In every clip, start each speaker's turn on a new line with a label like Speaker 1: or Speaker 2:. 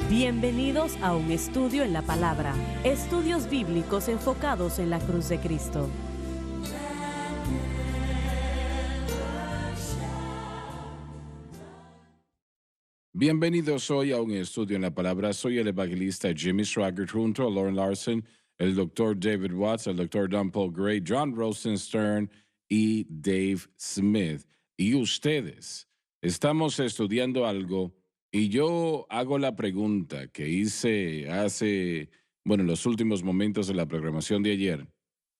Speaker 1: Bienvenidos a un estudio en la palabra, estudios bíblicos enfocados en la cruz de Cristo.
Speaker 2: Bienvenidos hoy a un estudio en la palabra. Soy el evangelista Jimmy Swaggart junto a Lauren Larson, el doctor David Watts, el doctor Don Paul Gray, John Rosenstern y Dave Smith. Y ustedes, estamos estudiando algo y yo hago la pregunta que hice en los últimos momentos de la programación de ayer.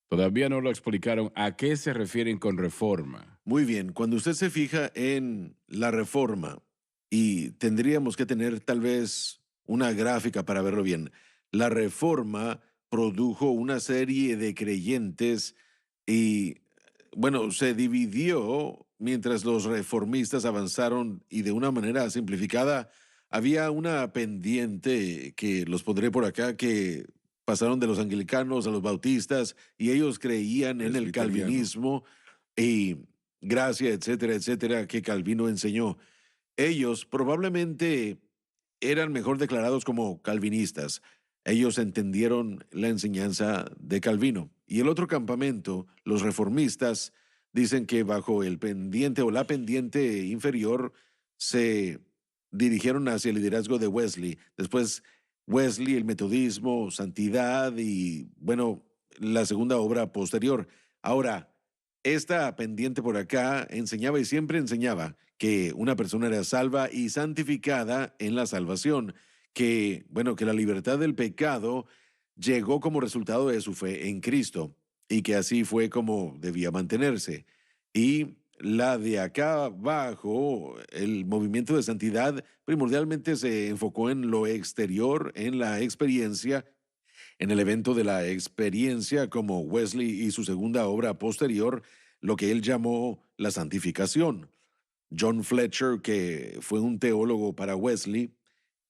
Speaker 2: Todavía no lo explicaron. ¿A qué se refieren con reforma?
Speaker 3: Muy bien, cuando usted se fija en la reforma, y tendríamos que tener tal vez una gráfica para verlo bien, la reforma produjo una serie de creyentes y, bueno, se dividió mientras los reformistas avanzaron y de una manera simplificada, había una pendiente que los pondré por acá que pasaron de los anglicanos a los bautistas y ellos creían en el
Speaker 2: Presbiteriano.
Speaker 3: calvinismo y gracia, etcétera, etcétera, que Calvino enseñó. Ellos probablemente eran mejor declarados como calvinistas. Ellos entendieron la enseñanza de Calvino. Y el otro campamento, los reformistas, dicen que bajo el pendiente o la pendiente inferior se dirigieron hacia el liderazgo de Wesley. Después Wesley, el metodismo, santidad y, bueno, la segunda obra posterior. Ahora, esta pendiente por acá enseñaba y siempre enseñaba que una persona era salva y santificada en la salvación, que, bueno, que la libertad del pecado llegó como resultado de su fe en Cristo y que así fue como debía mantenerse. Y la de acá abajo, el movimiento de santidad primordialmente se enfocó en lo exterior, en la experiencia, en el evento de la experiencia como Wesley y su segunda obra posterior, lo que él llamó la santificación. John Fletcher, que fue un teólogo para Wesley,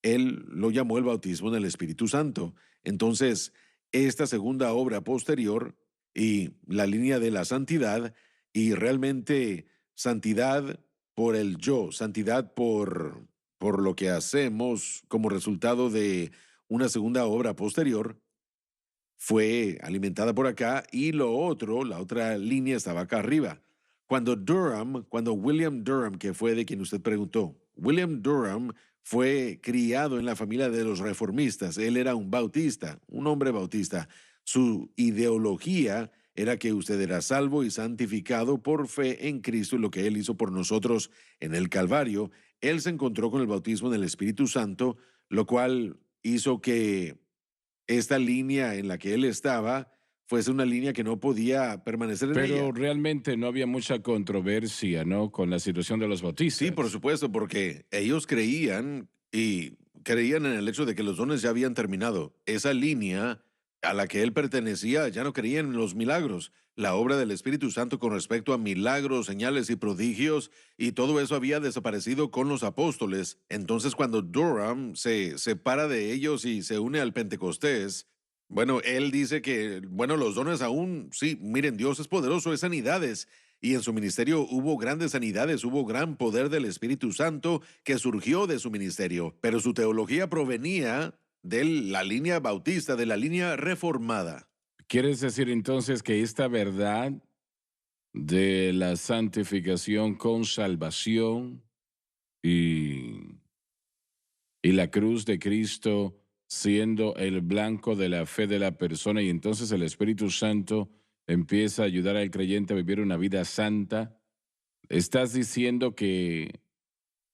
Speaker 3: él lo llamó el bautismo en el Espíritu Santo. Entonces, esta segunda obra posterior y la línea de la santidad, y realmente santidad por el yo, santidad por lo que hacemos como resultado de una segunda obra posterior, fue alimentada por acá y lo otro, la otra línea estaba acá arriba. Cuando William Durham, que fue de quien usted preguntó, William Durham fue criado en la familia de los reformistas. Él era un bautista, un hombre bautista. Su ideología era que usted era salvo y santificado por fe en Cristo y lo que Él hizo por nosotros en el Calvario. Él se encontró con el bautismo en el Espíritu Santo, lo cual hizo que esta línea en la que él estaba fuese una línea que no podía permanecer en
Speaker 2: Pero
Speaker 3: ella.
Speaker 2: realmente no había mucha controversia, ¿no? Con la situación de los
Speaker 3: Sí, por
Speaker 2: bautistas.
Speaker 3: supuesto, porque ellos creían y creían en el hecho de que los dones ya habían terminado. Esa línea a la que él pertenecía ya no creía en los milagros. La obra del Espíritu Santo con respecto a milagros, señales y prodigios, y todo eso había desaparecido con los apóstoles. Entonces, cuando Durham se separa de ellos y se une al Pentecostés, bueno, él dice que, bueno, los dones aún, sí, miren, Dios es poderoso, es sanidades. Y en su ministerio hubo grandes sanidades, hubo gran poder del Espíritu Santo que surgió de su ministerio, pero su teología provenía de la línea bautista, de la línea reformada.
Speaker 2: ¿Quieres decir entonces que esta verdad de la santificación con salvación y, y la cruz de Cristo siendo el blanco de la fe de la persona y entonces el Espíritu Santo empieza a ayudar al creyente a vivir una vida santa? ¿Estás diciendo que,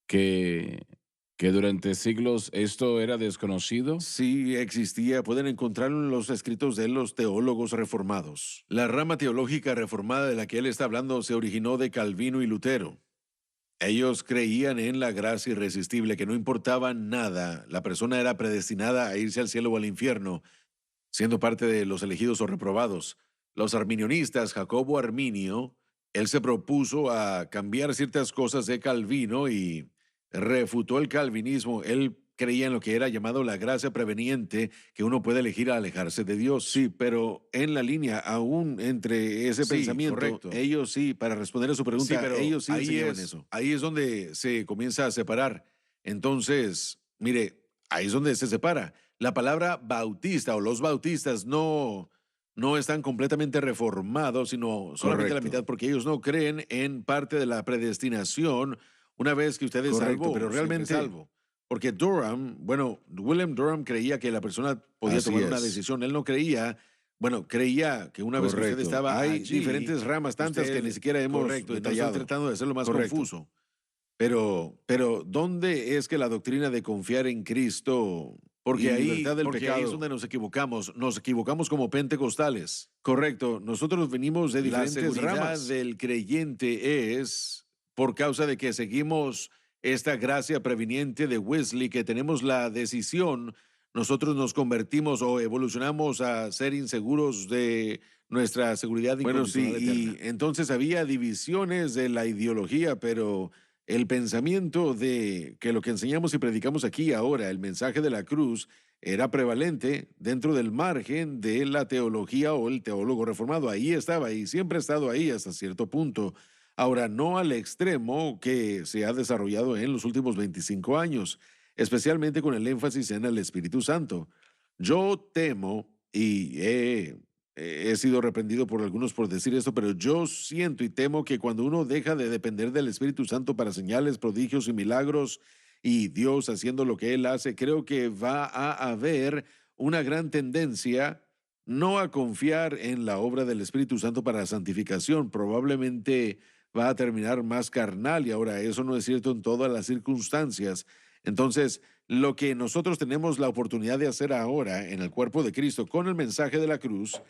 Speaker 2: que durante siglos esto era desconocido?
Speaker 3: Sí existía, pueden encontrarlo en los escritos de los teólogos reformados. La rama teológica reformada de la que él está hablando se originó de Calvino y Lutero. Ellos creían en la gracia irresistible, que no importaba nada, la persona era predestinada a irse al cielo o al infierno, siendo parte de los elegidos o reprobados. Los arminionistas, Jacobo Arminio, él se propuso a cambiar ciertas cosas de Calvino y refutó el calvinismo. Él creía en lo que era llamado la gracia preveniente, que uno puede elegir a alejarse de Dios. Sí, pero en la línea, aún entre ese
Speaker 2: Sí,
Speaker 3: pensamiento,
Speaker 2: correcto.
Speaker 3: ellos sí, para responder a su pregunta,
Speaker 2: Sí, pero
Speaker 3: ellos sí
Speaker 2: ahí
Speaker 3: enseñaban
Speaker 2: es,
Speaker 3: eso. Ahí es donde se comienza a separar. Entonces, mire, ahí es donde se separa. La palabra bautista o los bautistas no están completamente reformados, sino solamente la
Speaker 2: Correcto.
Speaker 3: mitad, porque ellos no creen en parte de la predestinación una vez que usted es
Speaker 2: Correcto,
Speaker 3: salvo,
Speaker 2: pero
Speaker 3: siempre es
Speaker 2: realmente
Speaker 3: salvo. Porque Durham, bueno, William Durham creía que la persona podía
Speaker 2: así
Speaker 3: tomar una
Speaker 2: es.
Speaker 3: decisión. Él no creía, bueno, creía que una vez que usted
Speaker 2: Correcto.
Speaker 3: estaba
Speaker 2: Hay
Speaker 3: allí,
Speaker 2: diferentes ramas, tantas que ni siquiera hemos
Speaker 3: correcto, y no estoy
Speaker 2: detallado.
Speaker 3: tratando de hacerlo más
Speaker 2: Correcto.
Speaker 3: confuso. Pero, ¿dónde es que la doctrina de confiar en Cristo
Speaker 2: Porque
Speaker 3: y
Speaker 2: ahí-
Speaker 3: libertad del
Speaker 2: porque ahí
Speaker 3: pecado
Speaker 2: es
Speaker 3: donde nos equivocamos? Nos equivocamos como pentecostales. Correcto. Nosotros venimos de
Speaker 2: La
Speaker 3: diferentes
Speaker 2: seguridad
Speaker 3: ramas. Del creyente es por causa de que seguimos esta gracia preveniente de Wesley, que tenemos la decisión, nosotros nos convertimos o evolucionamos a ser inseguros de nuestra seguridad
Speaker 2: Bueno, sí,
Speaker 3: incondicional eterna. Y entonces había divisiones de la ideología, pero el pensamiento de que lo que enseñamos y predicamos aquí ahora, el mensaje de la cruz, era prevalente dentro del margen de la teología o el teólogo reformado. Ahí estaba y siempre ha estado ahí hasta cierto punto. Ahora, no al extremo que se ha desarrollado en los últimos 25 años, especialmente con el énfasis en el Espíritu Santo. Yo temo, y he sido reprendido por algunos por decir esto, pero yo siento y temo que cuando uno deja de depender del Espíritu Santo para señales, prodigios y milagros, y Dios haciendo lo que Él hace, creo que va a haber una gran tendencia no a confiar en la obra del Espíritu Santo para la santificación. Probablemente va a terminar más carnal, y ahora eso no es cierto en todas las circunstancias. Entonces, lo que nosotros tenemos la oportunidad de hacer ahora en el cuerpo de Cristo con el mensaje de la cruz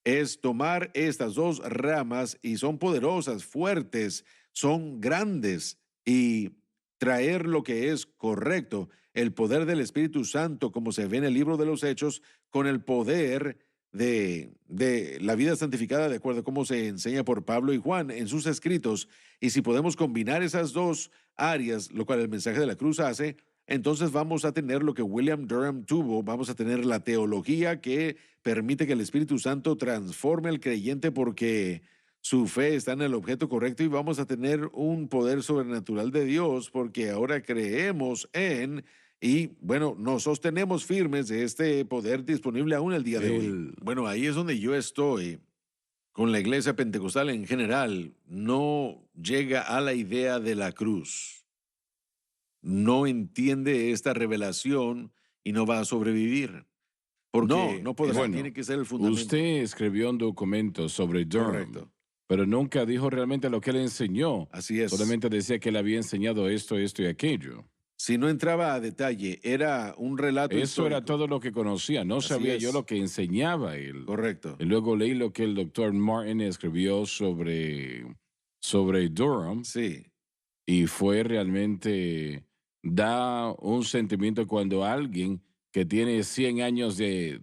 Speaker 3: es tomar estas dos ramas, y son poderosas, fuertes, son grandes, y traer lo que es correcto, el poder del Espíritu Santo, como se ve en el libro de los Hechos, con el poder de la vida santificada, de acuerdo a cómo se enseña por Pablo y Juan en sus escritos. Y si podemos combinar esas dos áreas, lo cual el mensaje de la cruz hace, entonces vamos a tener lo que William Durham tuvo. Vamos a tener la teología que permite que el Espíritu Santo transforme al creyente porque su fe está en el objeto correcto, y vamos a tener un poder sobrenatural de Dios porque ahora creemos en y, bueno, nos sostenemos firmes de este poder disponible aún el día de hoy. Bueno, ahí es donde yo estoy con la iglesia pentecostal en general. No llega a la idea de la cruz, no entiende esta revelación y no va a sobrevivir. Porque
Speaker 2: no podrá.
Speaker 3: eso tiene que ser el fundamento.
Speaker 2: Usted escribió un documento sobre Durham,
Speaker 3: Correcto.
Speaker 2: pero nunca dijo realmente lo que él enseñó.
Speaker 3: Así es.
Speaker 2: Solamente decía que él había enseñado esto y aquello.
Speaker 3: Si no entraba a detalle, era un relato
Speaker 2: Eso era
Speaker 3: histórico.
Speaker 2: todo lo que conocía. No
Speaker 3: Así
Speaker 2: sabía
Speaker 3: es.
Speaker 2: yo lo que enseñaba él.
Speaker 3: Correcto.
Speaker 2: Y luego leí lo que el doctor Martin escribió sobre Durham,
Speaker 3: Sí.
Speaker 2: y fue realmente, da un sentimiento cuando alguien que tiene 100 años de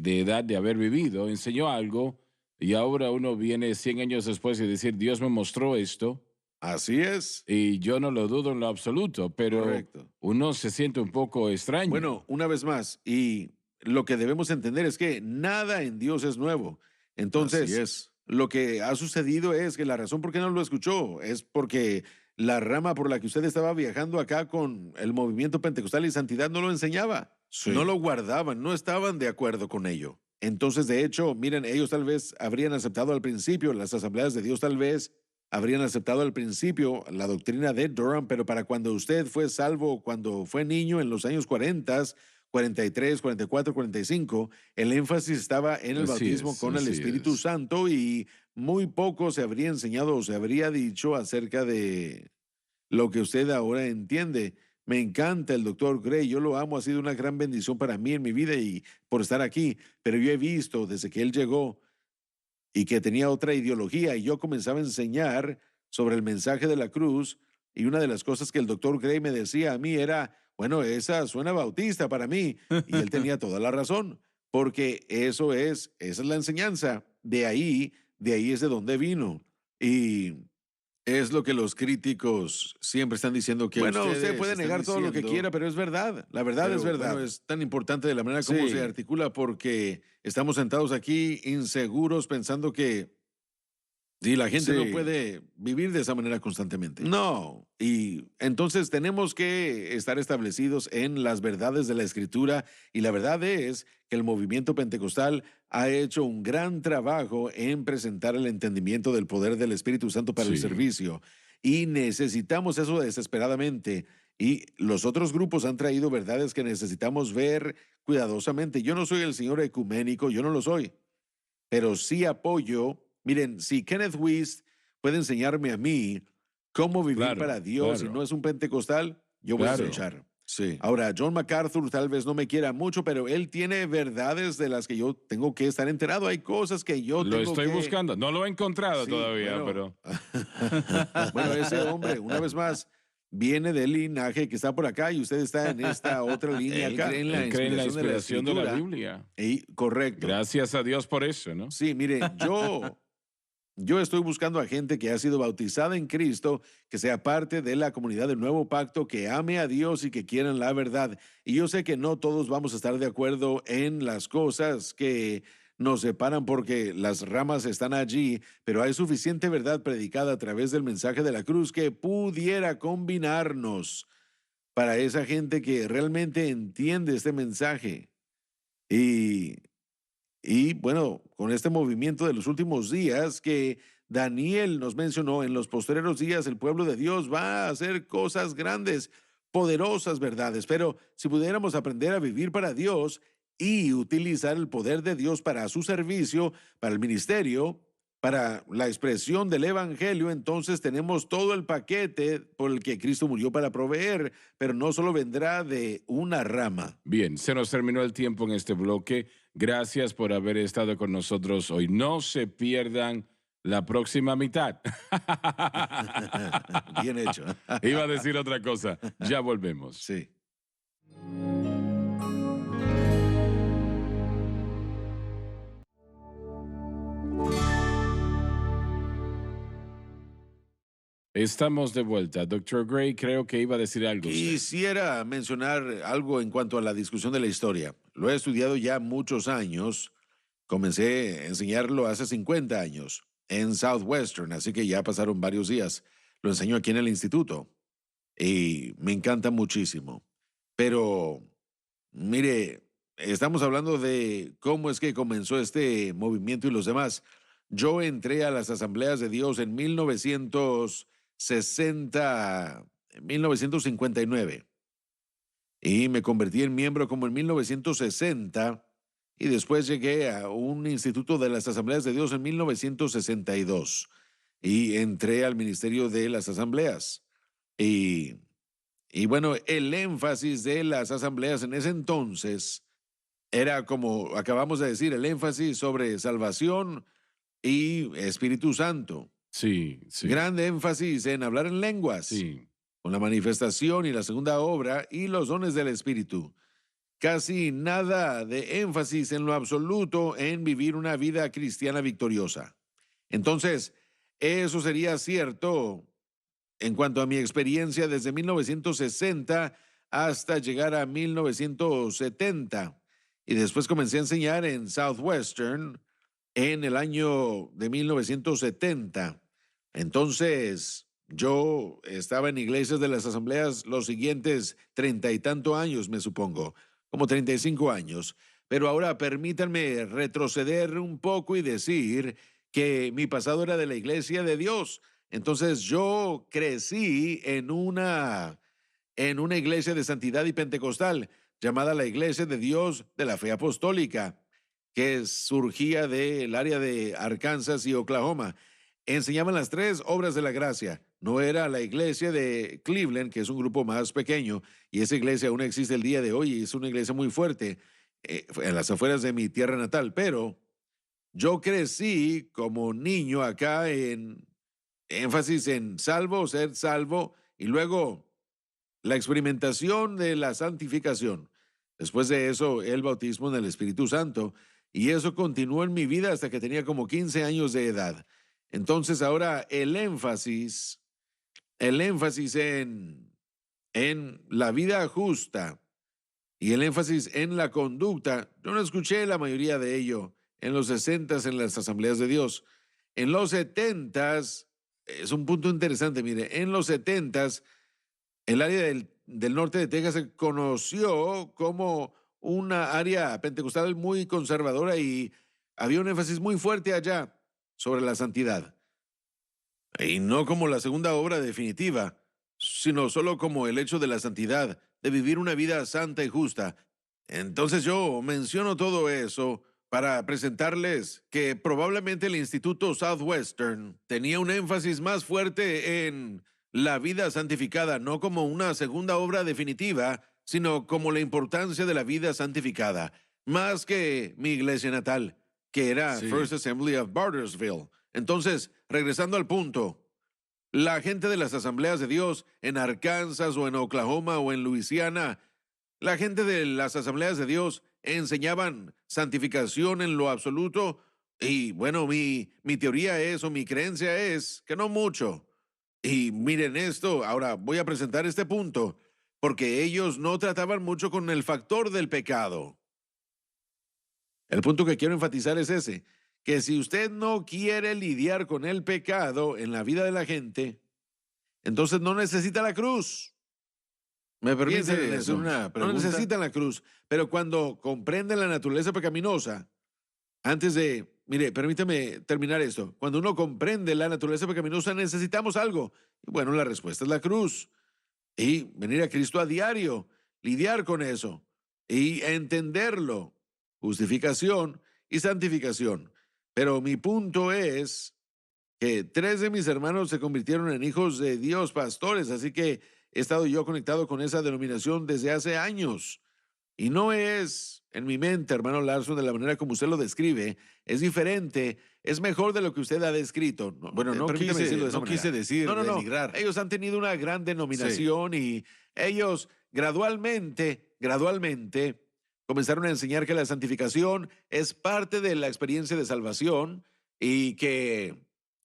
Speaker 2: edad de haber vivido enseñó algo, y ahora uno viene 100 años después y decir, Dios me mostró esto,
Speaker 3: Así es.
Speaker 2: y yo no lo dudo en lo absoluto, pero
Speaker 3: Correcto.
Speaker 2: uno se siente un poco extraño.
Speaker 3: Bueno, una vez más, y lo que debemos entender es que nada en Dios es nuevo. Entonces,
Speaker 2: Así es.
Speaker 3: lo que ha sucedido es que la razón por qué no lo escuchó es porque la rama por la que usted estaba viajando acá con el movimiento pentecostal y santidad no lo enseñaba.
Speaker 2: Sí.
Speaker 3: No lo guardaban, no estaban de acuerdo con ello. Entonces, de hecho, miren, ellos tal vez habrían aceptado al principio, las asambleas de Dios tal vez habrían aceptado al principio la doctrina de Durham, pero para cuando usted fue salvo, cuando fue niño en los años 40, 43, 44, 45, el énfasis estaba en el
Speaker 2: Así
Speaker 3: bautismo
Speaker 2: es,
Speaker 3: con el
Speaker 2: así
Speaker 3: Espíritu
Speaker 2: es.
Speaker 3: Santo, y muy poco se habría enseñado o se habría dicho acerca de lo que usted ahora entiende. Me encanta el doctor Gray, yo lo amo, ha sido una gran bendición para mí en mi vida y por estar aquí, pero yo he visto desde que él llegó y que tenía otra ideología, y yo comenzaba a enseñar sobre el mensaje de la cruz, y una de las cosas que el doctor Gray me decía a mí era, bueno, esa suena bautista para mí, y él tenía toda la razón, porque esa es la enseñanza, de ahí es de donde vino, y es lo que los críticos siempre están diciendo que
Speaker 2: Bueno,
Speaker 3: ustedes
Speaker 2: usted puede
Speaker 3: están
Speaker 2: negar todo lo que
Speaker 3: diciendo,
Speaker 2: quiera,
Speaker 3: pero es verdad. La verdad
Speaker 2: Pero,
Speaker 3: es verdad.
Speaker 2: bueno,
Speaker 3: Es tan importante de la manera como
Speaker 2: Sí.
Speaker 3: se articula porque estamos sentados aquí inseguros pensando que Sí, la gente no
Speaker 2: Sí.
Speaker 3: puede vivir de esa manera constantemente. No, y entonces tenemos que estar establecidos en las verdades de la Escritura y la verdad es que el movimiento pentecostal ha hecho un gran trabajo en presentar el entendimiento del poder del Espíritu Santo para el
Speaker 2: Sí.
Speaker 3: servicio y necesitamos eso desesperadamente. Y los otros grupos han traído verdades que necesitamos ver cuidadosamente. Yo no soy el señor ecuménico, yo no lo soy, pero sí apoyo. Miren, si Kenneth Wuest puede enseñarme a mí cómo vivir
Speaker 2: Claro,
Speaker 3: para Dios y no
Speaker 2: claro,
Speaker 3: es un pentecostal, yo voy a
Speaker 2: claro.
Speaker 3: escuchar.
Speaker 2: Sí.
Speaker 3: Ahora, John MacArthur tal vez no me quiera mucho, pero él tiene verdades de las que yo tengo que estar enterado. Hay cosas que yo
Speaker 2: Lo
Speaker 3: tengo
Speaker 2: estoy
Speaker 3: que...
Speaker 2: buscando. No lo he encontrado
Speaker 3: Sí,
Speaker 2: todavía,
Speaker 3: bueno.
Speaker 2: pero
Speaker 3: Bueno, ese hombre, una vez más, viene del linaje que está por acá y usted está en esta otra línea
Speaker 2: él,
Speaker 3: acá. En la
Speaker 2: él cree en la
Speaker 3: inspiración de la
Speaker 2: inspiración de la
Speaker 3: escritura.
Speaker 2: Biblia.
Speaker 3: Y correcto.
Speaker 2: Gracias a Dios por eso, ¿no?
Speaker 3: Sí, mire, yo estoy buscando a gente que ha sido bautizada en Cristo, que sea parte de la comunidad del nuevo pacto, que ame a Dios y que quieran la verdad. Y yo sé que no todos vamos a estar de acuerdo en las cosas que nos separan porque las ramas están allí, pero hay suficiente verdad predicada a través del mensaje de la cruz que pudiera combinarnos para esa gente que realmente entiende este mensaje. Y bueno, con este movimiento de los últimos días que Daniel nos mencionó, en los posteriores días el pueblo de Dios va a hacer cosas grandes, poderosas verdades, pero si pudiéramos aprender a vivir para Dios y utilizar el poder de Dios para su servicio, para el ministerio, para la expresión del evangelio, entonces tenemos todo el paquete por el que Cristo murió para proveer, pero no solo vendrá de una rama.
Speaker 2: Bien, se nos terminó el tiempo en este bloque. Gracias por haber estado con nosotros hoy. No se pierdan la próxima mitad.
Speaker 3: Bien hecho.
Speaker 2: Iba a decir otra cosa. Ya volvemos.
Speaker 3: Sí.
Speaker 2: Estamos de vuelta. Doctor Gray, creo que iba a decir algo usted.
Speaker 3: Quisiera mencionar algo en cuanto a la discusión de la historia. Lo he estudiado ya muchos años. Comencé a enseñarlo hace 50 años en Southwestern, así que ya pasaron varios días. Lo enseño aquí en el instituto y me encanta muchísimo. Pero, mire, estamos hablando de cómo es que comenzó este movimiento y los demás. Yo entré a las asambleas de Dios en 1960, 1959 y me convertí en miembro como en 1960 y después llegué a un instituto de las asambleas de Dios en 1962 y entré al ministerio de las asambleas. Y bueno, el énfasis de las asambleas en ese entonces era, como acabamos de decir, el énfasis sobre salvación y Espíritu Santo.
Speaker 2: Sí, sí,
Speaker 3: Grande énfasis en hablar en lenguas,
Speaker 2: sí.
Speaker 3: con la manifestación y la segunda obra y los dones del Espíritu. Casi nada de énfasis en lo absoluto en vivir una vida cristiana victoriosa. Entonces, eso sería cierto en cuanto a mi experiencia desde 1960 hasta llegar a 1970. Y después comencé a enseñar en Southwestern en el año de 1970. Entonces, yo estaba en iglesias de las asambleas los siguientes 30 y tanto años, me supongo, como 35 años. Pero ahora permítanme retroceder un poco y decir que mi pasado era de la iglesia de Dios. Entonces yo crecí en una iglesia de santidad y pentecostal llamada la Iglesia de Dios de la Fe Apostólica, que surgía del área de Arkansas y Oklahoma. Enseñaban las tres obras de la gracia. No era la iglesia de Cleveland, que es un grupo más pequeño, y esa iglesia aún existe el día de hoy y es una iglesia muy fuerte en las afueras de mi tierra natal, pero yo crecí como niño acá en énfasis en salvo, ser salvo, y luego la experimentación de la santificación. Después de eso, el bautismo en el Espíritu Santo. Y eso continuó en mi vida hasta que tenía como 15 años de edad. Entonces ahora el énfasis en la vida justa y el énfasis en la conducta, yo no escuché la mayoría de ello en los 60 en las asambleas de Dios. En los setentas, es un punto interesante, mire, en los setentas, el área del norte de Texas se conoció como una área pentecostal muy conservadora y había un énfasis muy fuerte allá sobre la santidad. Y no como la segunda obra definitiva, sino solo como el hecho de la santidad, de vivir una vida santa y justa. Entonces yo menciono todo eso para presentarles que probablemente el Instituto Southwestern tenía un énfasis más fuerte en la vida santificada, no como una segunda obra definitiva, sino como la importancia de la vida santificada, más que mi iglesia natal, que era
Speaker 2: Sí.
Speaker 3: First Assembly of Bartersville. Entonces, regresando al punto, la gente de las asambleas de Dios en Arkansas o en Oklahoma o en Luisiana, la gente de las asambleas de Dios enseñaban santificación en lo absoluto y bueno, mi teoría es o mi creencia es que no mucho. Y miren esto, ahora voy a presentar este punto, porque ellos no trataban mucho con el factor del pecado. El punto que quiero enfatizar es ese, que si usted no quiere lidiar con el pecado en la vida de la gente, entonces no necesita la cruz.
Speaker 2: ¿Me
Speaker 3: Piensen
Speaker 2: permite
Speaker 3: en
Speaker 2: hacer
Speaker 3: eso.
Speaker 2: una
Speaker 3: No
Speaker 2: pregunta?
Speaker 3: necesitan la cruz, pero cuando comprenden la naturaleza pecaminosa, antes de, mire, permítame terminar esto. Cuando uno comprende la naturaleza pecaminosa, necesitamos algo. Y bueno, la respuesta es la cruz. Y venir a Cristo a diario, lidiar con eso y entenderlo. Justificación y santificación. Pero mi punto es que 3 de mis hermanos se convirtieron en hijos de Dios, pastores, así que he estado yo conectado con esa denominación desde hace años. Y no es en mi mente, hermano Larson, de la manera como usted lo describe, es diferente, es mejor de lo que usted ha descrito.
Speaker 2: Bueno, no
Speaker 3: permítame
Speaker 2: quise-
Speaker 3: decirlo de esa
Speaker 2: no quise
Speaker 3: manera.
Speaker 2: decir
Speaker 3: No,
Speaker 2: denigrar.
Speaker 3: ellos han tenido una gran denominación y ellos gradualmente comenzaron a enseñar que la santificación es parte de la experiencia de salvación y que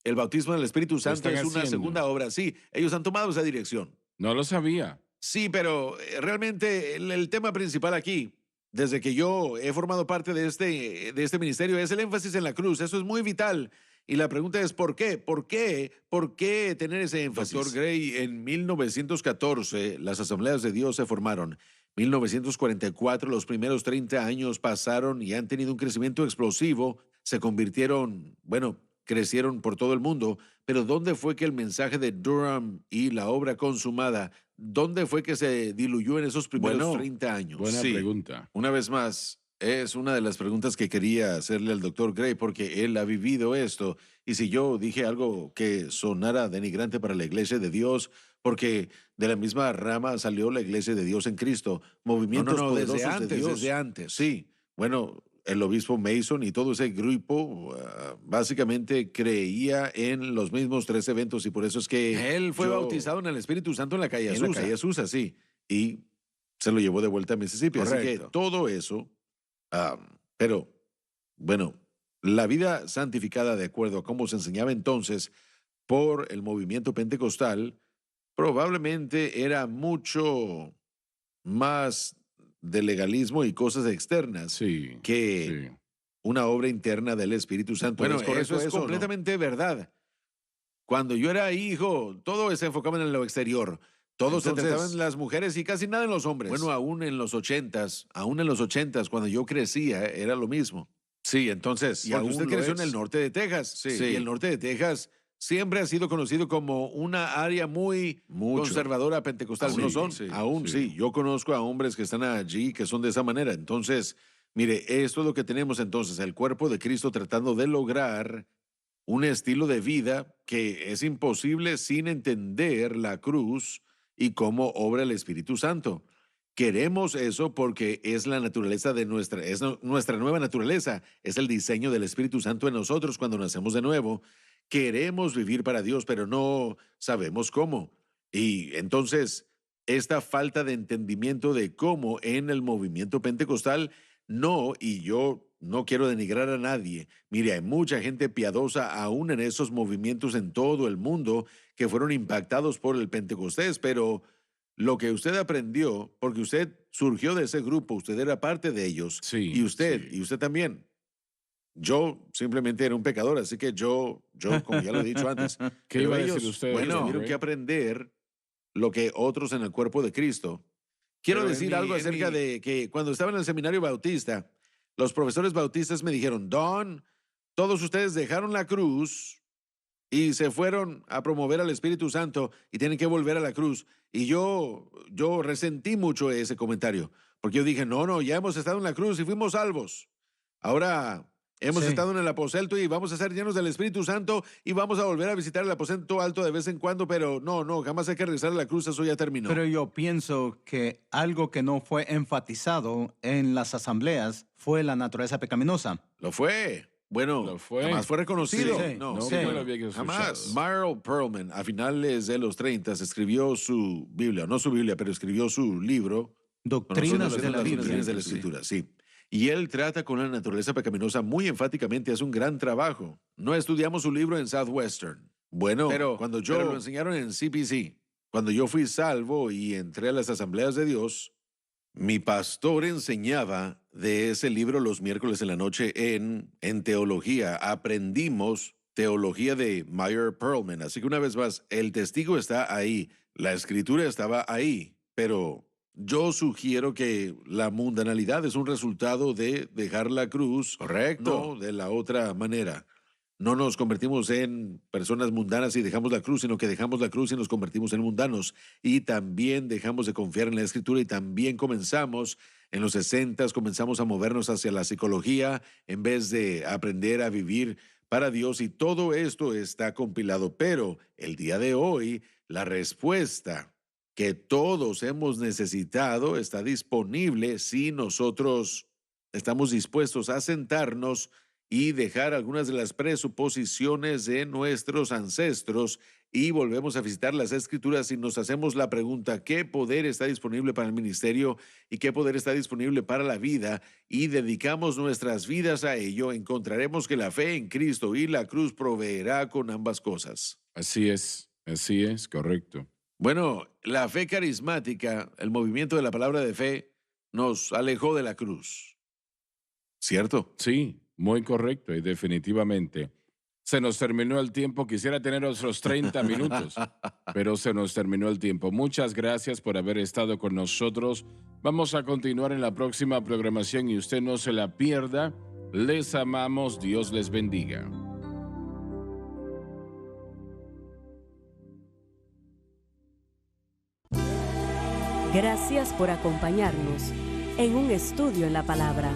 Speaker 3: el bautismo del Espíritu Santo
Speaker 2: están
Speaker 3: es una
Speaker 2: haciendo.
Speaker 3: segunda obra. Sí, ellos han tomado esa dirección.
Speaker 2: No lo sabía.
Speaker 3: Sí, pero realmente el tema principal aquí, desde que yo he formado parte de este ministerio, es el énfasis en la cruz. Eso es muy vital. Y la pregunta es, ¿por qué? ¿Por qué? ¿Por qué tener ese énfasis? Doctor Gray, en 1914 las asambleas de Dios se formaron. 1944, los primeros 30 años pasaron y han tenido un crecimiento explosivo. Se convirtieron, bueno, crecieron por todo el mundo. Pero ¿dónde fue que el mensaje de Durham y la obra consumada, dónde fue que se diluyó en esos primeros
Speaker 2: Bueno,
Speaker 3: 30 años?
Speaker 2: Buena
Speaker 3: Sí.
Speaker 2: pregunta.
Speaker 3: Una vez más, es una de las preguntas que quería hacerle al doctor Gray porque él ha vivido esto. Y si yo dije algo que sonara denigrante para la iglesia de Dios, porque de la misma rama salió la iglesia de Dios en Cristo, movimientos poderosos
Speaker 2: desde antes,
Speaker 3: de Dios.
Speaker 2: desde
Speaker 3: antes. Sí, bueno, el obispo Mason y todo ese grupo básicamente creía en los mismos 3 eventos y por eso es que él fue bautizado en el Espíritu Santo en la calle Azusa. En la calle Azusa, sí. Y se lo llevó de vuelta a Mississippi. Así que
Speaker 2: Correcto.
Speaker 3: todo eso, pero bueno, la vida santificada de acuerdo a cómo se enseñaba entonces por el movimiento pentecostal, probablemente era mucho más de legalismo y cosas externas
Speaker 2: Sí.
Speaker 3: que
Speaker 2: sí.
Speaker 3: una obra interna del Espíritu Santo.
Speaker 2: Bueno,
Speaker 3: ¿Es correcto
Speaker 2: eso es
Speaker 3: eso o no?
Speaker 2: completamente
Speaker 3: verdad. Cuando yo era hijo, todo se enfocaba en lo exterior. Todo se
Speaker 2: Entonces-
Speaker 3: trataba en las mujeres y casi nada en los hombres. Bueno, aún en los 80s, cuando yo crecía, era lo mismo. Sí, entonces,
Speaker 2: Y
Speaker 3: porque
Speaker 2: aún
Speaker 3: usted
Speaker 2: lo
Speaker 3: creció
Speaker 2: es.
Speaker 3: en el norte de Texas.
Speaker 2: Sí.
Speaker 3: Y el norte de Texas siempre ha sido conocido como una área muy conservadora pentecostal.
Speaker 2: Aún
Speaker 3: ¿No
Speaker 2: sí,
Speaker 3: son?
Speaker 2: sí,
Speaker 3: Aún
Speaker 2: sí.
Speaker 3: sí. Yo conozco a hombres que están allí que son de esa manera. Entonces, mire, esto es lo que tenemos entonces, el cuerpo de Cristo tratando de lograr un estilo de vida que es imposible sin entender la cruz y cómo obra el Espíritu Santo. Queremos eso porque es la naturaleza de nuestra nueva naturaleza, es el diseño del Espíritu Santo en nosotros cuando nacemos de nuevo. Queremos vivir para Dios, pero no sabemos cómo. Y entonces, esta falta de entendimiento de cómo en el movimiento pentecostal, no, y yo no quiero denigrar a nadie. Mire, hay mucha gente piadosa aún en esos movimientos en todo el mundo que fueron impactados por el Pentecostés, pero lo que usted aprendió, porque usted surgió de ese grupo, usted era parte de ellos,
Speaker 2: Sí,
Speaker 3: y usted
Speaker 2: sí.
Speaker 3: y usted también. Yo simplemente era un pecador, así que yo, como ya lo he dicho antes,
Speaker 2: ¿Qué
Speaker 3: pero
Speaker 2: iba a
Speaker 3: ellos,
Speaker 2: decir usted?
Speaker 3: bueno, tuvieron
Speaker 2: Ray?
Speaker 3: que aprender lo que otros en el cuerpo de Cristo. Quiero
Speaker 4: Pero
Speaker 3: decir algo acerca de que cuando estaba en el seminario bautista, los profesores bautistas me dijeron, Don, todos ustedes dejaron la cruz y se fueron a promover al Espíritu Santo y tienen que volver a la cruz. Y yo resentí mucho ese comentario, porque yo dije, no, ya hemos estado en la cruz y fuimos salvos. Ahora hemos
Speaker 4: Sí.
Speaker 3: estado en el aposento y vamos a ser llenos del Espíritu Santo y vamos a volver a visitar el aposento alto de vez en cuando, pero no, jamás hay que regresar a la cruz, eso ya terminó.
Speaker 4: Pero yo pienso que algo que no fue enfatizado en las asambleas fue la naturaleza pecaminosa.
Speaker 3: Lo fue. Bueno,
Speaker 2: Lo fue.
Speaker 3: jamás fue reconocido.
Speaker 4: Sí, sí.
Speaker 3: No,
Speaker 2: No,
Speaker 4: sí.
Speaker 2: no lo había escuchado.
Speaker 3: jamás. Myron Pearlman, a finales de los 30, escribió su Biblia, no su Biblia, pero escribió su libro,
Speaker 4: Doctrinas
Speaker 3: Conociendo
Speaker 4: de la
Speaker 3: las
Speaker 4: Biblia.
Speaker 3: doctrinas de la
Speaker 4: Sí.
Speaker 3: Escritura, sí. Y él trata con la naturaleza pecaminosa muy enfáticamente, hace un gran trabajo. No estudiamos su libro en Southwestern. Bueno, pero lo enseñaron en CPC. Cuando yo fui salvo y entré a las asambleas de Dios, mi pastor enseñaba de ese libro los miércoles en la noche en teología. Aprendimos teología de Meyer Pearlman. Así que una vez más, el testigo está ahí, la escritura estaba ahí, pero yo sugiero que la mundanalidad es un resultado de dejar la cruz,
Speaker 4: Correcto.
Speaker 3: no de la otra manera. No nos convertimos en personas mundanas y dejamos la cruz, sino que dejamos la cruz y nos convertimos en mundanos. Y también dejamos de confiar en la Escritura y también comenzamos, en los 60s, comenzamos a movernos hacia la psicología en vez de aprender a vivir para Dios. Y todo esto está compilado. Pero el día de hoy, la respuesta que todos hemos necesitado está disponible si nosotros estamos dispuestos a sentarnos y dejar algunas de las presuposiciones de nuestros ancestros y volvemos a visitar las Escrituras y nos hacemos la pregunta, ¿qué poder está disponible para el ministerio y qué poder está disponible para la vida? Y dedicamos nuestras vidas a ello, encontraremos que la fe en Cristo y la cruz proveerá con ambas cosas.
Speaker 2: Así es, correcto.
Speaker 3: Bueno, la fe carismática, el movimiento de la palabra de fe, nos alejó de la cruz. ¿Cierto?
Speaker 2: Sí, muy correcto y definitivamente. Se nos terminó el tiempo. Quisiera tener otros 30 minutos, pero se nos terminó el tiempo. Muchas gracias por haber estado con nosotros. Vamos a continuar en la próxima programación y usted no se la pierda. Les amamos. Dios les bendiga.
Speaker 1: Gracias por acompañarnos en un estudio en la palabra.